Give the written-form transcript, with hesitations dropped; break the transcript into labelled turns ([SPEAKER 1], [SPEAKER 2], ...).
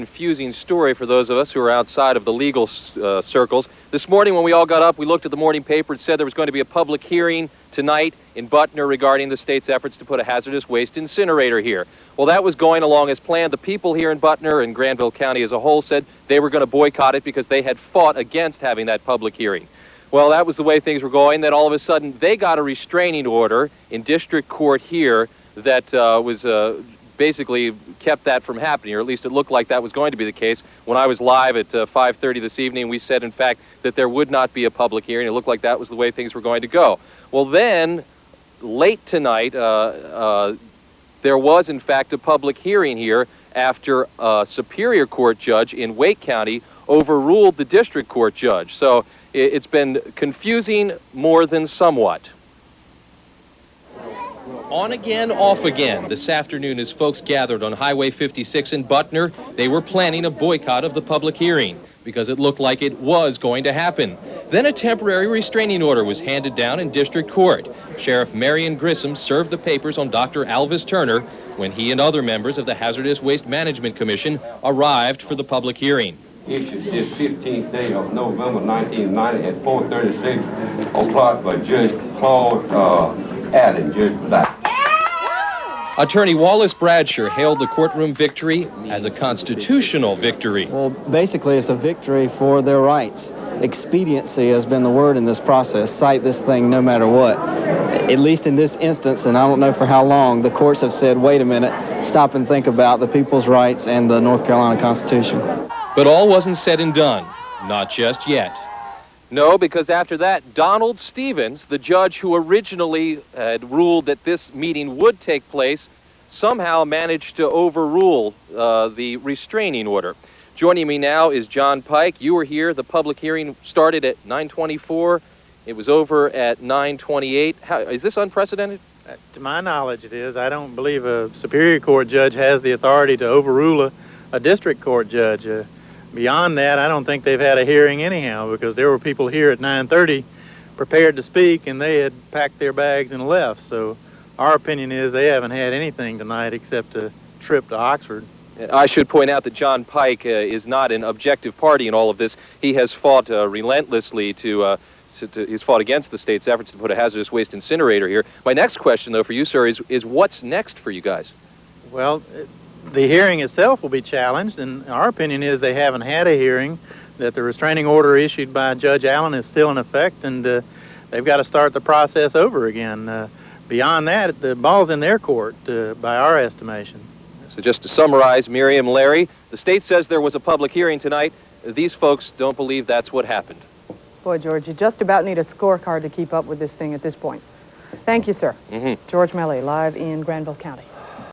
[SPEAKER 1] confusing story for those of us who are outside of the legal circles. This morning when we all got up, we looked at the morning paper. It said there was going to be a public hearing tonight in Butner regarding the state's efforts to put a hazardous waste incinerator here. Well, that was going along as planned. The people here in Butner and Granville County as a whole said they were going to boycott it because they had fought against having that public hearing. Well, that was the way things were going. Then all of a sudden, they got a restraining order in district court here that was basically kept that from happening, or at least it looked like that was going to be the case. When I was live at 5:30 this evening, we said, in fact, that there would not be a public hearing. It looked like that was the way things were going to go. Well, then, late tonight, there was, in fact, a public hearing here after a Superior Court judge in Wake County overruled the district court judge. So it's been confusing more than somewhat. On again, off again. This afternoon, as folks gathered on Highway 56 in Butner, they were planning a boycott of the public hearing because it looked like it was going to happen. Then a temporary restraining order was handed down in district court. Sheriff Marion Grissom served the papers on Dr. Alvis Turner when he and other members of the Hazardous Waste Management Commission arrived for the public hearing.
[SPEAKER 2] Issued this 15th day of November 1990 at 4:36 o'clock by Judge Claude Allen, Judge Black.
[SPEAKER 1] Attorney Wallace Bradsher hailed the courtroom victory as a constitutional victory.
[SPEAKER 3] Well, basically, it's a victory for their rights. Expediency has been the word in this process. Cite this thing no matter what. At least in this instance, and I don't know for how long, the courts have said, wait a minute, stop and think about the people's rights and the North Carolina Constitution.
[SPEAKER 1] But all wasn't said and done. Not just yet. No, because after that, Donald Stevens, the judge who originally had ruled that this meeting would take place, somehow managed to overrule the restraining order. Joining me now is John Pike. You were here. The public hearing started at 9:24. It was over at 9:28. Is this unprecedented?
[SPEAKER 4] To my knowledge, it is. I don't believe a Superior Court judge has the authority to overrule a district court judge. Beyond that, I don't think they've had a hearing anyhow, because there were people here at 9:30 prepared to speak, and they had packed their bags and left. So our opinion is they haven't had anything tonight except a trip to Oxford.
[SPEAKER 1] I should point out that John Pike is not an objective party in all of this. He has fought relentlessly he's fought against the state's efforts to put a hazardous waste incinerator here. My next question, though, for you, sir, is what's next for you guys?
[SPEAKER 4] Well, the hearing itself will be challenged, and our opinion is they haven't had a hearing, that the restraining order issued by Judge Allen is still in effect, and they've got to start the process over again. Beyond that, the ball's in their court, by our estimation.
[SPEAKER 1] So just to summarize, Miriam, Larry, the state says there was a public hearing tonight. These folks don't believe that's what happened.
[SPEAKER 5] Boy, George, you just about need a scorecard to keep up with this thing at this point. Thank you, sir. George Melly, live in Granville County.